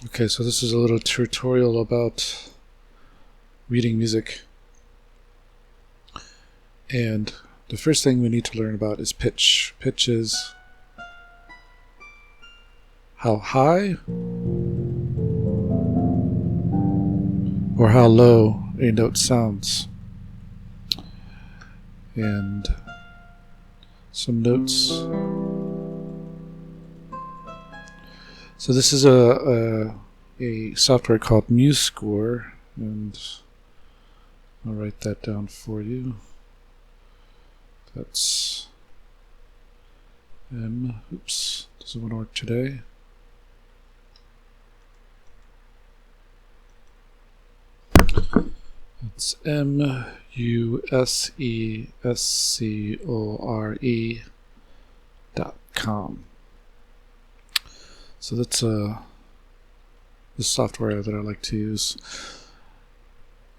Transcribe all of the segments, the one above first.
Okay, so this is a little tutorial about reading music. And the first thing we need to learn about is pitch. Pitch is how high or how low a note sounds. And some notes. So this is a software called Musescore, and I'll write that down for you. That's oops, doesn't want to work today. It's musescore.com. So that's the software that I like to use.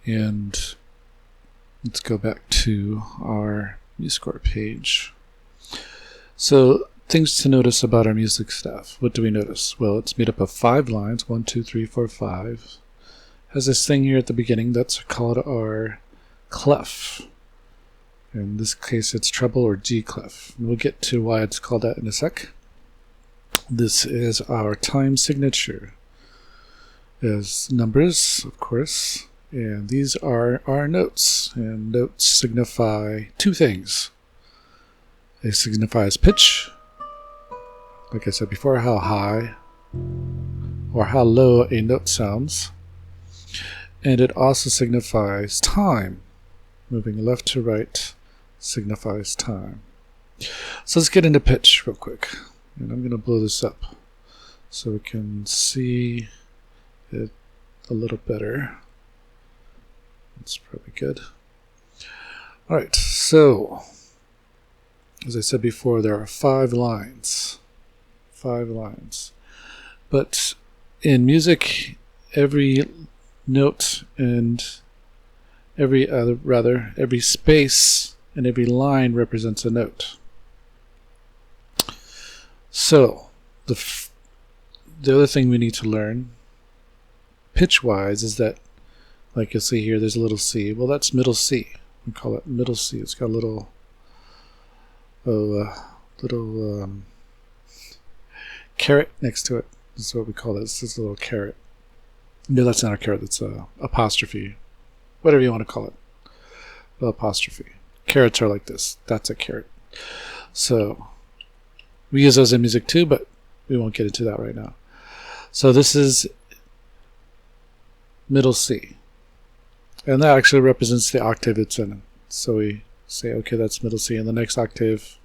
And let's go back to our Musescore page. So things to notice about our music stuff. What do we notice? Well, it's made up of 5 lines, 1, 2, 3, 4, 5. Has this thing here at the beginning that's called our clef. In this case, it's treble or G clef. And we'll get to why it's called that in a sec. This is our time signature. There's numbers, of course, and these are our notes. And notes signify 2 things. They signify as pitch, like I said before, how high or how low a note sounds. And it also signifies time. Moving left to right signifies time. So let's get into pitch real quick. And I'm going to blow this up so we can see it a little better. That's probably good. Alright, so as I said before, there are 5 lines. 5 lines. But in music, every note and every space and every line represents a note. So the other thing we need to learn pitch-wise is that, like you'll see here, there's a little C. Well, that's middle C. We call it middle C. It's got a little caret next to it. This is what we call this. This little caret. No, that's not a caret. That's a apostrophe. Whatever you want to call it. The apostrophe. Carets are like this. That's a caret. So we use those in music too, but we won't get into that right now. So this is middle C. And that actually represents the octave it's in. So we say, okay, that's middle C. And the next octave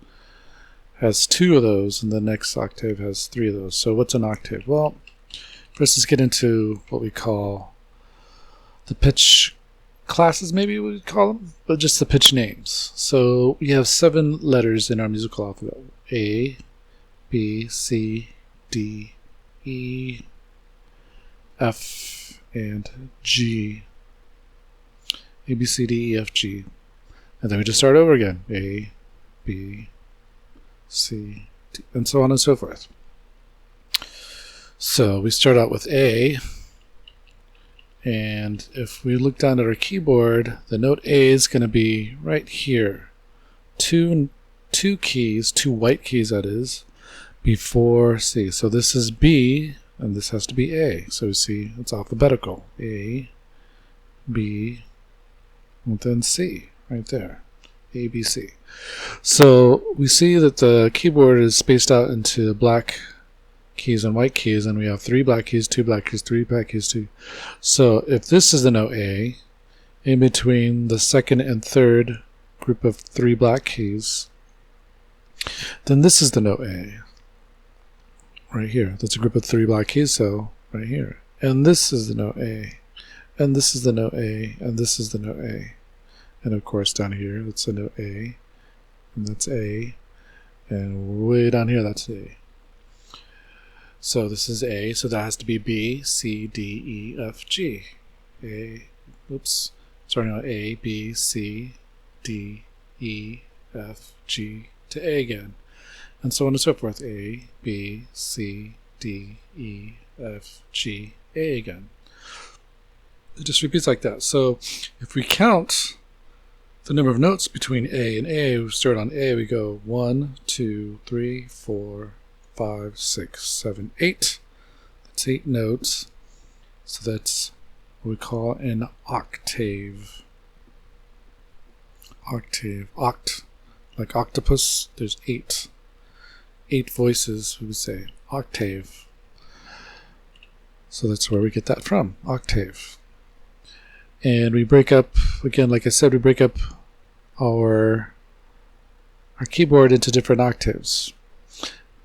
has 2 of those, and the next octave has 3 of those. So what's an octave? Well, first let's get into what we call the pitch classes, maybe we would call them, but just the pitch names. So we have 7 letters in our musical alphabet. A, B, C, D, E, F, and G. A, B, C, D, E, F, G. And then we just start over again. A, B, C, D, and so on and so forth. So we start out with A, and if we look down at our keyboard, the note A is going to be right here. Two keys, 2 white keys that is, before C. So this is B, and this has to be A. So we see it's alphabetical. A, B, and then C, right there. A, B, C. So we see that the keyboard is spaced out into black keys and white keys, and we have 3 black keys, 2 black keys, 3 black keys, 2. So if this is the note A, in between the second and third group of 3 black keys, then this is the note A. Right here. That's a group of 3 black keys, so right here. And this is the note A. And this is the note A. And this is the note A. And of course down here, that's the note A. And that's A. And way down here, that's A. So this is A, so that has to be B, C, D, E, F, G. A, oops, starting out A, B, C, D, E, F, G, to A again. And so on and so forth. A, B, C, D, E, F, G, A again. It just repeats like that. So if we count the number of notes between A and A, we start on A, we go 1, 2, 3, 4, 5, 6, 7, 8. That's 8 notes. So that's what we call an octave. Octave. Oct. Like octopus, there's 8. 8 voices, we would say. Octave. So that's where we get that from. Octave. And we break up, again, like I said, we break up our keyboard into different octaves.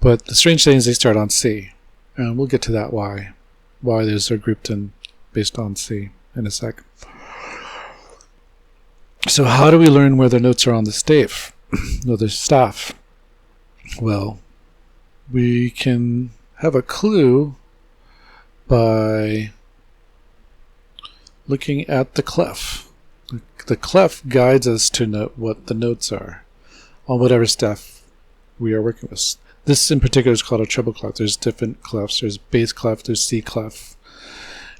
But the strange thing is they start on C. And we'll get to that why those are grouped in based on C in a sec. So how do we learn where the notes are on the staff? No, the staff. Well, we can have a clue by looking at the clef. The clef guides us to know what the notes are on whatever staff we are working with. This in particular is called a treble clef. There's different clefs. There's bass clef, there's C clef,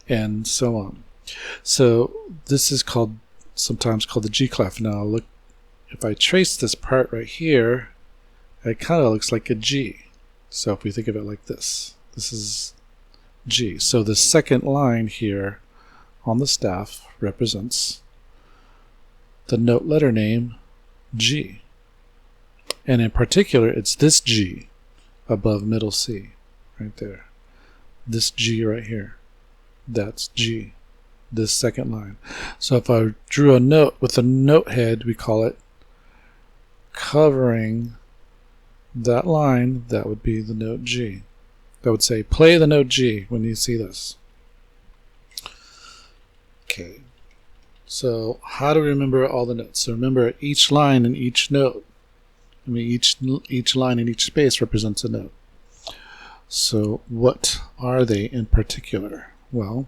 and so on. So this is sometimes called the G clef. Now look, if I trace this part right here, it kind of looks like a G. So if we think of it like this is G. So the second line here on the staff represents the note letter name G. And in particular, it's this G above middle C, right there. This G right here, that's G, this second line. So if I drew a note with a note head, we call it covering that line, that would be the note G. That would say, play the note G when you see this. Okay, so how do we remember all the notes? So remember, each line and each note, each line in each space represents a note. So what are they in particular? Well,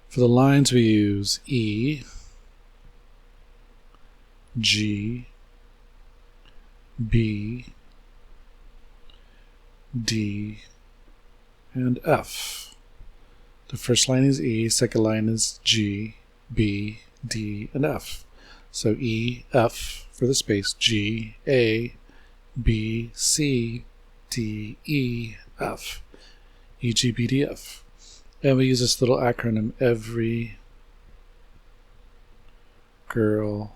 for the lines we use E, G, B, D, and F. The first line is E, second line is G, B, D, and F. So E, F for the space, G, A, B, C, D, E, F. E, G, B, D, F. And we use this little acronym, every girl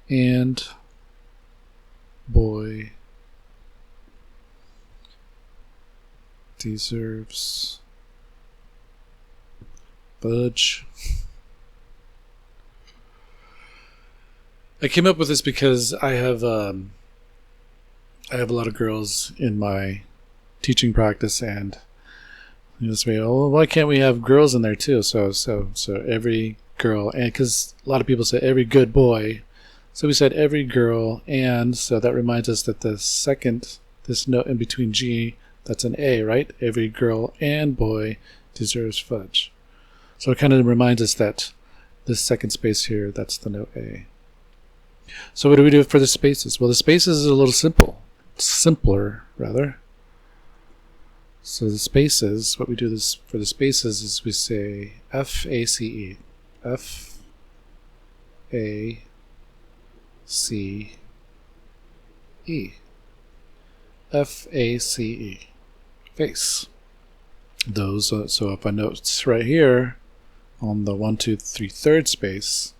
and boy deserves fudge. I came up with this because I have a lot of girls in my teaching practice, and you know, say, oh, why can't we have girls in there too? So every girl, and because a lot of people say every good boy, so we said every girl, and so that reminds us that the second, this note in between G, that's an A, right? Every girl and boy deserves fudge. So it kind of reminds us that this second space here, that's the note A. So what do we do for the spaces? Well, the spaces is a little simpler rather. So the spaces, what we do this for the spaces is we say F A C E, F A C E, F A C E, face. Those. So if I note right here on the 1, 2, 3 third space,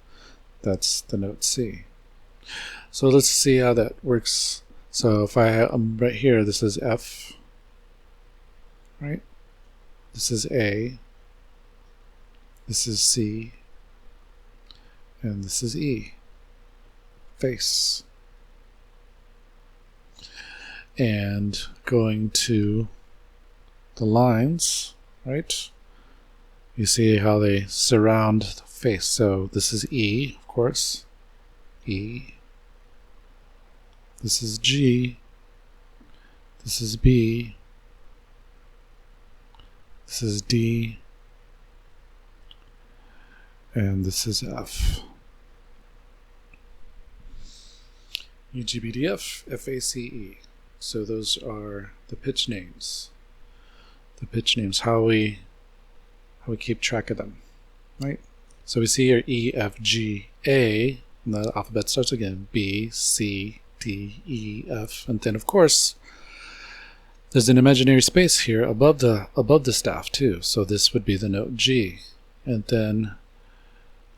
that's the note C. So let's see how that works. So if I'm right here, this is F, right? This is A, this is C, and this is E, face. And going to the lines, right? You see how they surround the face. So this is E, of course, E. This is G, this is B, this is D, and this is F. EGBDF, FACE. So those are the pitch names. The pitch names, how we keep track of them, right? So we see here E, F, G, A, and the alphabet starts again, B, C, D, E, F, and then of course there's an imaginary space here above the staff too. So this would be the note G, and then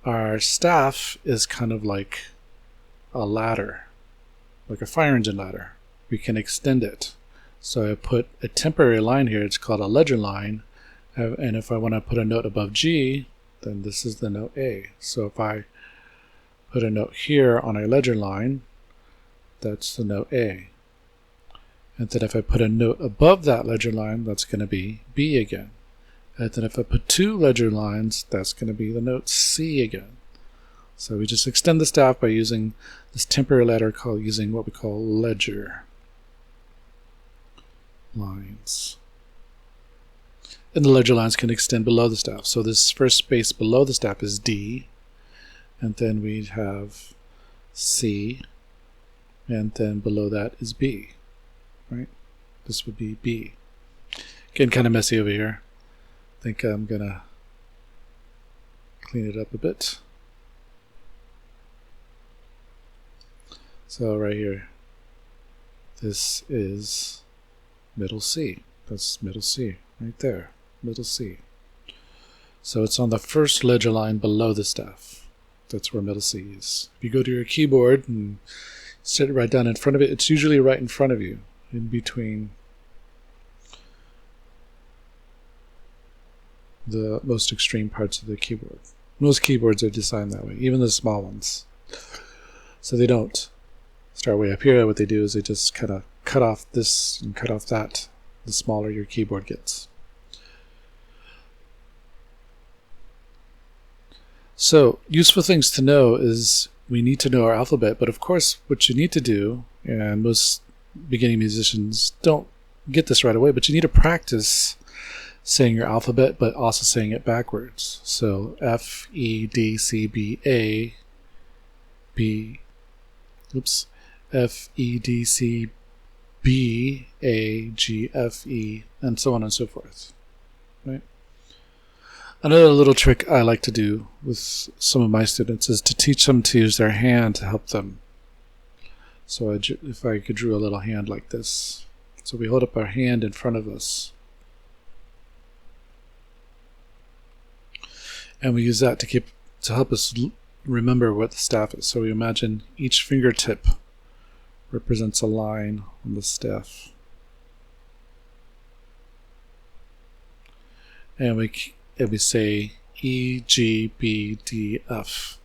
our staff is kind of like a ladder, like a fire engine ladder. We can extend it. So I put a temporary line here. It's called a ledger line, and if I want to put a note above G, then this is the note A. So if I put a note here on a ledger line, that's the note A. And then if I put a note above that ledger line, that's going to be B again. And then if I put two ledger lines, that's going to be the note C again. So we just extend the staff by using this temporary ladder using what we call ledger lines. And the ledger lines can extend below the staff. So this first space below the staff is D, and then we have C, and then below that is B, right? This would be B. Getting kind of messy over here. I think I'm gonna clean it up a bit. So right here, this is middle C. That's middle C right there, middle C. So it's on the first ledger line below the staff. That's where middle C is. If you go to your keyboard and sit right down in front of it, it's usually right in front of you, in between the most extreme parts of the keyboard. Most keyboards are designed that way, even the small ones. So they don't start way up here. What they do is they just kind of cut off this and cut off that, the smaller your keyboard gets. So useful things to know is we need to know our alphabet, but of course what you need to do, and most beginning musicians don't get this right away, but you need to practice saying your alphabet, but also saying it backwards. So F, E, D, C, B, A, B, oops, F, E, D, C, B, A, G, F, E, and so on and so forth, right? Another little trick I like to do with some of my students is to teach them to use their hand to help them. So if I could draw a little hand like this. So we hold up our hand in front of us. And we use that to help us remember what the staff is. So we imagine each fingertip represents a line on the staff. And we say E, G, B, D, F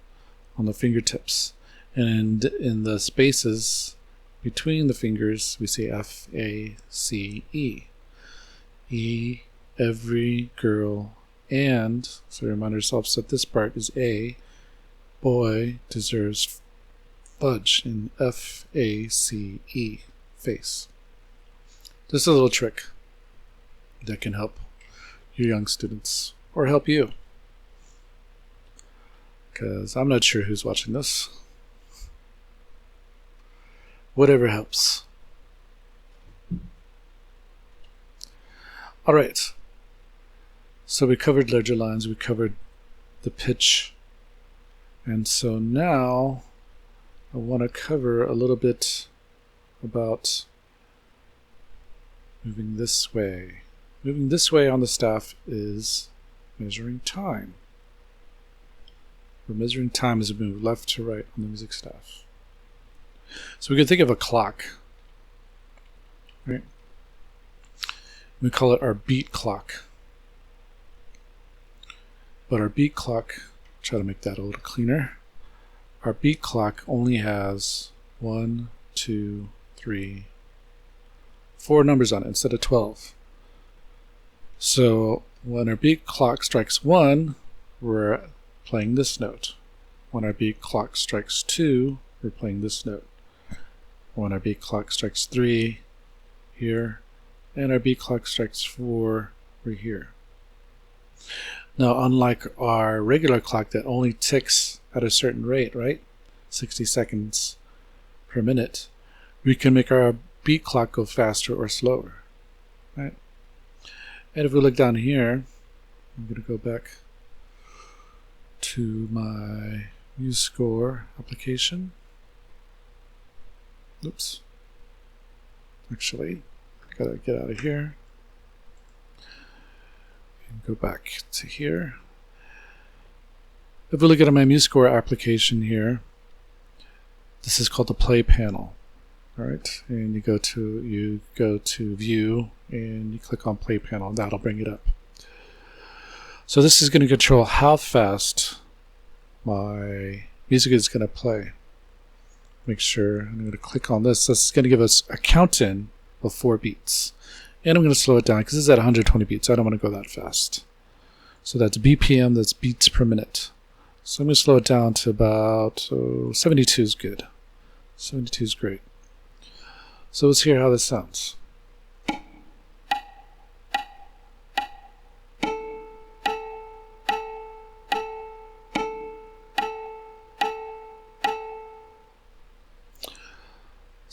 on the fingertips. And in the spaces between the fingers, we say F, A, C, E. E, every girl, and, so remind ourselves that this part is A, boy deserves fudge in F, A, C, E, face. Just a little trick that can help your young students, or help you. Because I'm not sure who's watching this. Whatever helps. All right. So we covered ledger lines, we covered the pitch. And so now I want to cover a little bit about moving this way. Moving this way on the staff is measuring time. We're measuring time as we move left to right on the music staff. So we can think of a clock, right? We call it our beat clock. But our beat clock, try to make that a little cleaner. Our beat clock only has 1, 2, 3, 4 numbers on it instead of 12. So when our beat clock strikes 1, we're playing this note. When our beat clock strikes 2, we're playing this note. When our beat clock strikes 3, here, and our beat clock strikes 4, we're here. Now, unlike our regular clock that only ticks at a certain rate, right? 60 seconds per minute, we can make our beat clock go faster or slower. Right? And if we look down here, I'm going to go back to my Musescore application. Oops. Actually, I gotta get out of here and go back to here. If we look at my Musescore application here, this is called the play panel. All right, and you go to view and you click on play panel, and that'll bring it up. So this is going to control how fast my music is going to play. Make sure I'm going to click on this. This is going to give us a count-in of 4 beats. And I'm going to slow it down because this is at 120 beats. I don't want to go that fast. So that's BPM, that's beats per minute. So I'm going to slow it down to about 72 is good. 72 is great. So let's hear how this sounds.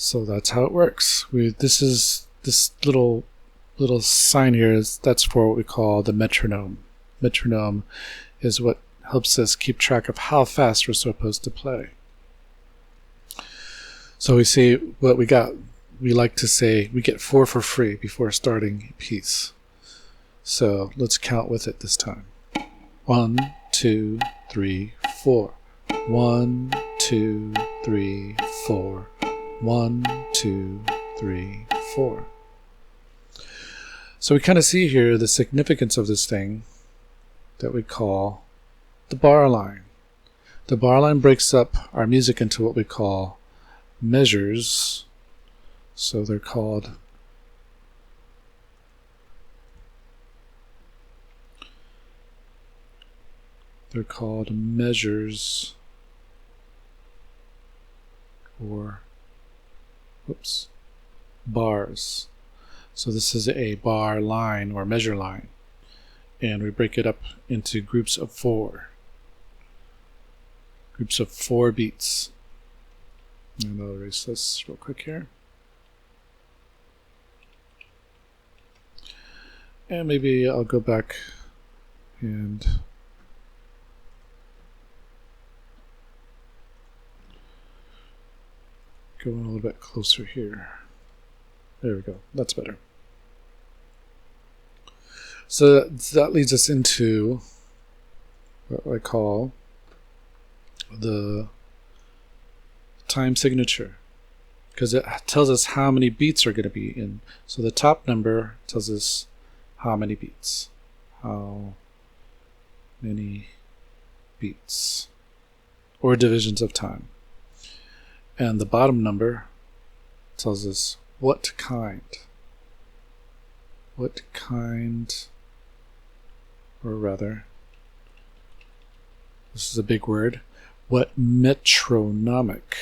So that's how it works. This little sign here that's for what we call the metronome. Metronome is what helps us keep track of how fast we're supposed to play. So we see what we got. We like to say we get 4 for free before starting a piece. So let's count with it this time. 1, 2, 3, 4. 1, 2, 3, 4. 1, 2, 3, 4. So we kind of see here the significance of this thing that we call the bar line. The bar line breaks up our music into what we call measures. So they're called measures, or bars. So this is a bar line or measure line, and we break it up into groups of 4. Groups of 4 beats. And I'll erase this real quick here. And maybe I'll go back and go in a little bit closer here. There we go. That's better. So that leads us into what I call the time signature, because it tells us how many beats are going to be in. So the top number tells us how many beats. How many beats, or divisions of time. And the bottom number tells us what kind, or rather, this is a big word, what metronomic,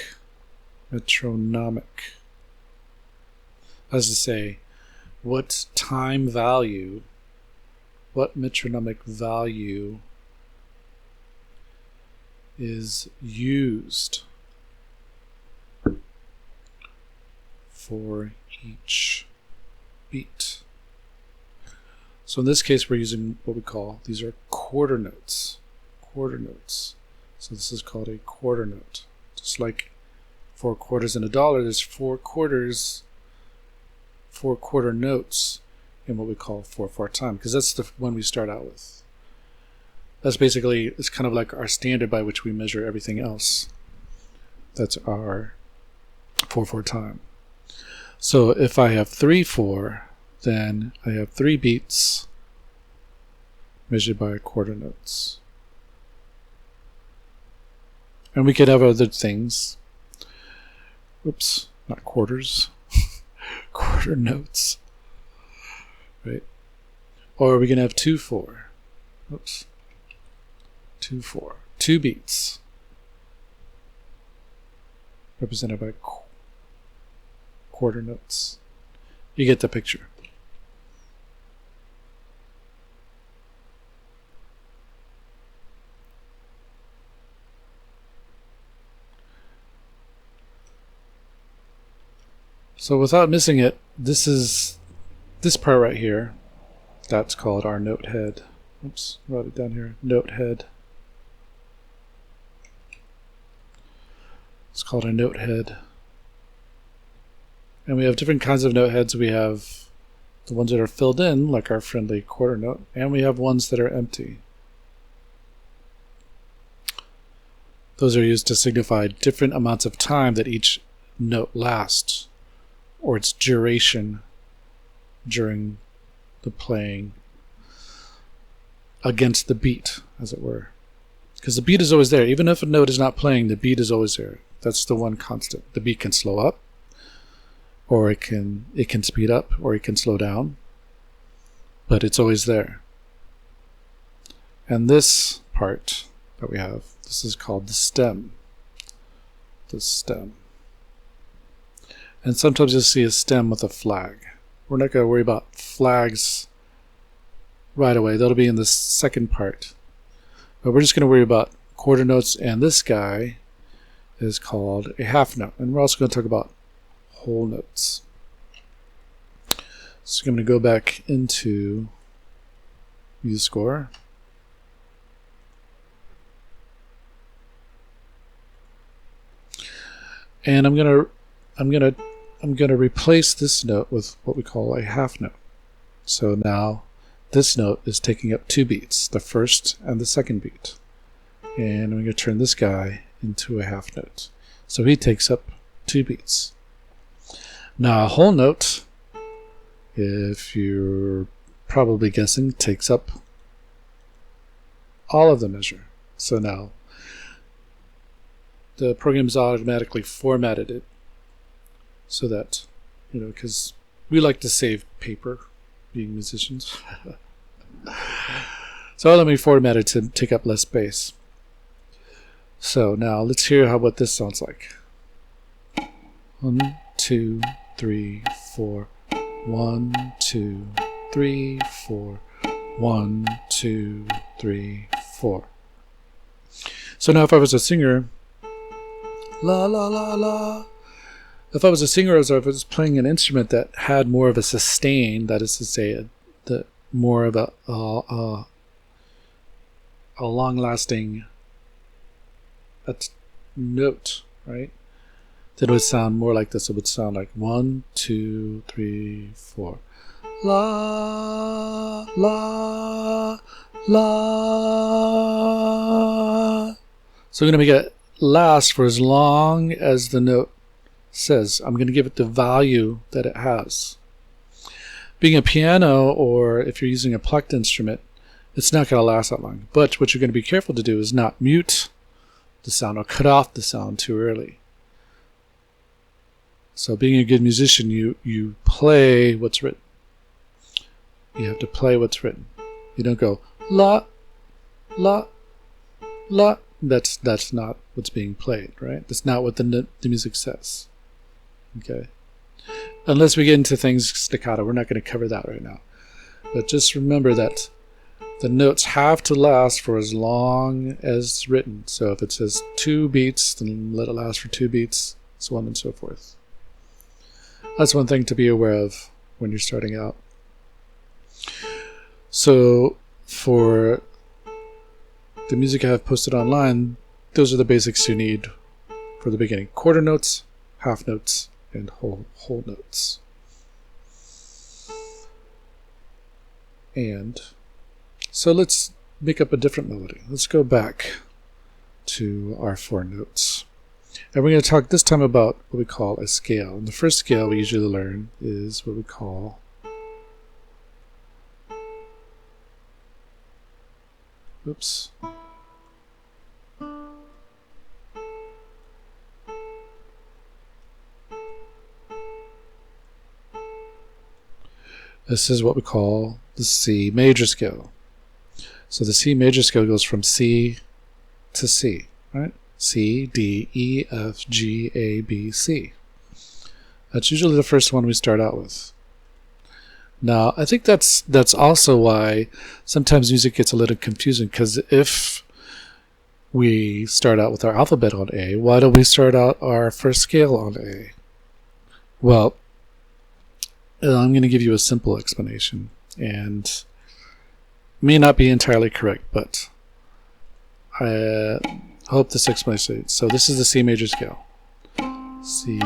as to say, what time value, what metronomic value is used for each beat. So in this case, we're using what we call, these are quarter notes. So this is called a quarter note. Just like 4 quarters in $1, there's 4 quarters, 4 quarter notes in what we call 4/4 time, because that's the one we start out with. That's basically, it's kind of like our standard by which we measure everything else. That's our 4/4 time. So if I have 3/4, then I have 3 beats measured by quarter notes. And we could have other things. Oops, not quarters. Quarter notes. Right? Or we can have 2/4. Oops. 2/4. 2 beats represented by quarter notes. You get the picture. So without missing it, this is this part right here. That's called our note head. Oops, wrote it down here. Note head. It's called a note head. And we have different kinds of note heads. We have the ones that are filled in, like our friendly quarter note, and we have ones that are empty. Those are used to signify different amounts of time that each note lasts, or its duration during the playing against the beat, as it were. Because the beat is always there. Even if a note is not playing, the beat is always there. That's the one constant. The beat can slow up, or it can speed up, or it can slow down, but it's always there. And this part that we have, this is called the stem. The stem. And sometimes you'll see a stem with a flag. We're not going to worry about flags right away. That'll be in the second part. But we're just going to worry about quarter notes, and this guy is called a half note. And we're also going to talk about whole notes. So I'm going to go back into Musescore. And I'm going to replace this note with what we call a half note. So now this note is taking up 2 beats, the first and the second beat. And I'm going to turn this guy into a half note. So he takes up 2 beats. Now a whole note, if you're probably guessing, takes up all of the measure. So now the program's automatically formatted it so that, because we like to save paper, being musicians. So let me format it to take up less space. So now let's hear what this sounds like. 1, 2, 3, 4. 1, 2, 3, 4. 1, 2, 3, 4. So now if I was a singer, la la la la. If I was a singer, as I was playing an instrument that had more of a sustain, that is to say, more of a long-lasting note, right? Then it would sound more like this. It would sound like 1, 2, 3, 4. La la la. So I'm going to make it last for as long as the note says. I'm going to give it the value that it has. Being a piano, or if you're using a plucked instrument, it's not going to last that long. But what you're going to be careful to do is not mute the sound or cut off the sound too early. So being a good musician, you play what's written. You have to play what's written. You don't go la, la, la. That's not what's being played, right? That's not what the music says. Okay. Unless we get into things staccato, we're not going to cover that right now. But just remember that the notes have to last for as long as written. So if it says 2 beats, then let it last for 2 beats, so on and so forth. That's one thing to be aware of when you're starting out. So for the music I have posted online, those are the basics you need for the beginning. Quarter notes, half notes, and whole notes. And so let's make up a different melody. Let's go back to our 4 notes. And we're going to talk this time about what we call a scale. And the first scale we usually learn is what we call oops. This is what we call the C major scale. So the C major scale goes from C to C, right? C, D, E, F, G, A, B, C. That's usually the first one we start out with. Now, I think that's also why sometimes music gets a little confusing, because if we start out with our alphabet on A, why don't we start out our first scale on A? Well, I'm going to give you a simple explanation, and may not be entirely correct, but I hope this explanation. So this is the C major scale. C.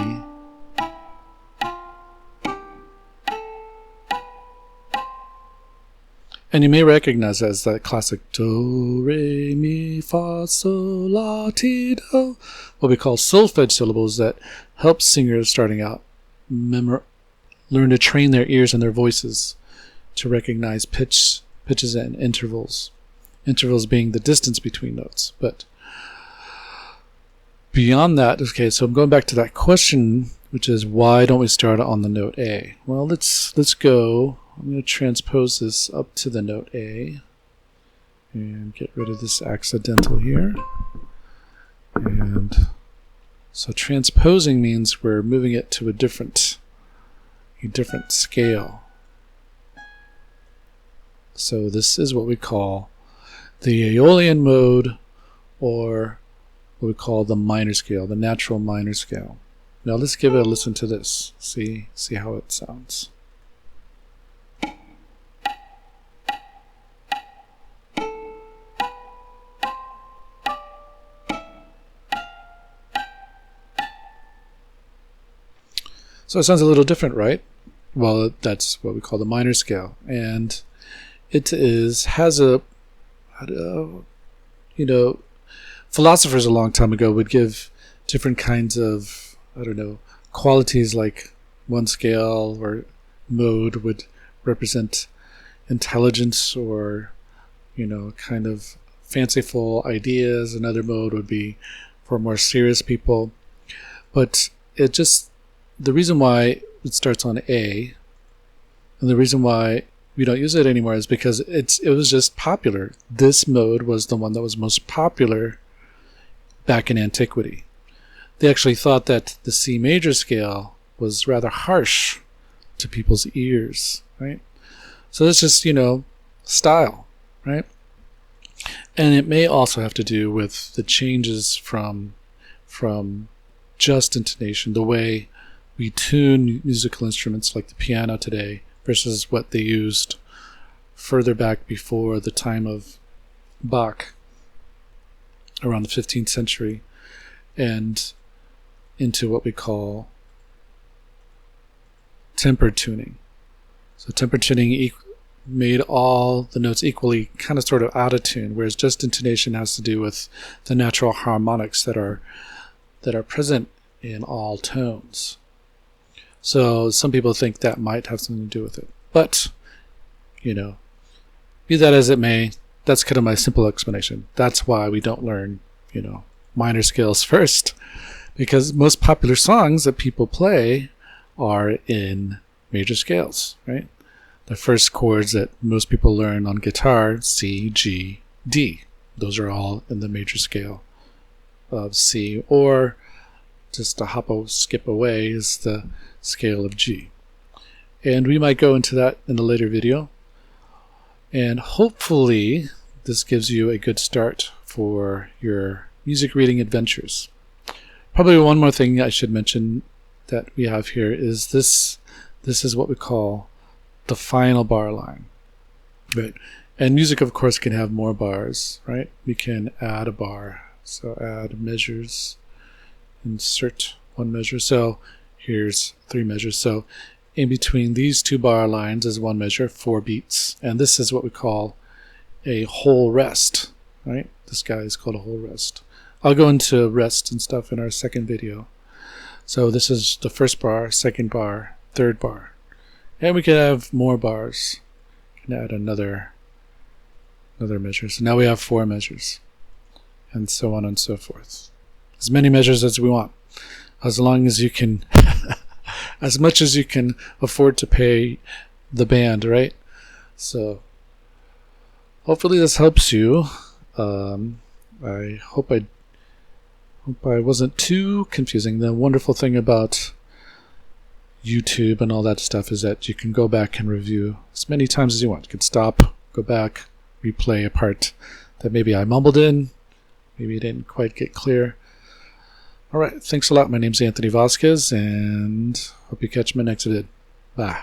And you may recognize as that classic do, re, mi, fa, sol, la, ti, do, what we call solfege syllables that help singers starting out learn to train their ears and their voices to recognize pitches and intervals. Intervals being the distance between notes. But beyond that, okay, so I'm going back to that question, which is why don't we start on the note A? Well, let's go. I'm going to transpose this up to the note A and get rid of this accidental here. And so transposing means we're moving it to a different scale. So this is what we call the Aeolian mode, or what we call the minor scale, the natural minor scale. Now let's give it a listen to this. See how it sounds. So it sounds a little different, right? Well, that's what we call the minor scale, and it has a philosophers a long time ago would give different kinds of qualities, like one scale or mode would represent intelligence or kind of fanciful ideas. Another mode would be for more serious people, but the reason why it starts on A, and the reason why we don't use it anymore, is because it was just popular. This mode was the one that was most popular back in antiquity. They actually thought that the C major scale was rather harsh to people's ears, right? So it's just, style, right? And it may also have to do with the changes from just intonation, the way we tune musical instruments like the piano today versus what they used further back before the time of Bach, around the 15th century, and into what we call tempered tuning. So tempered tuning made all the notes equally kind of sort of out of tune, whereas just intonation has to do with the natural harmonics that are present in all tones. So some people think that might have something to do with it. But, be that as it may, that's kind of my simple explanation. That's why we don't learn, minor scales first, because most popular songs that people play are in major scales, right? The first chords that most people learn on guitar, C, G, D. Those are all in the major scale of C, or just a skip away is the scale of G. And we might go into that in a later video. And hopefully this gives you a good start for your music reading adventures. Probably one more thing I should mention that we have here is this is what we call the final bar line. Right? And music, of course, can have more bars, right? We can add a bar. So add measures, insert one measure. So here's 3 measures. So in between these 2 bar lines is 1 measure, 4 beats. And this is what we call a whole rest, right? This guy is called a whole rest. I'll go into rest and stuff in our second video. So this is the first bar, second bar, third bar. And we can have more bars. We can add another measure. So now we have 4 measures. And so on and so forth. As many measures as we want. As long as you can, as much as you can afford to pay the band, right? So hopefully this helps you. I hope I wasn't too confusing. The wonderful thing about YouTube and all that stuff is that you can go back and review as many times as you want. You can stop, go back, replay a part that maybe I mumbled in, maybe it didn't quite get clear. All right, thanks a lot. My name's Anthony Vasquez, and hope you catch my next vid. Bye.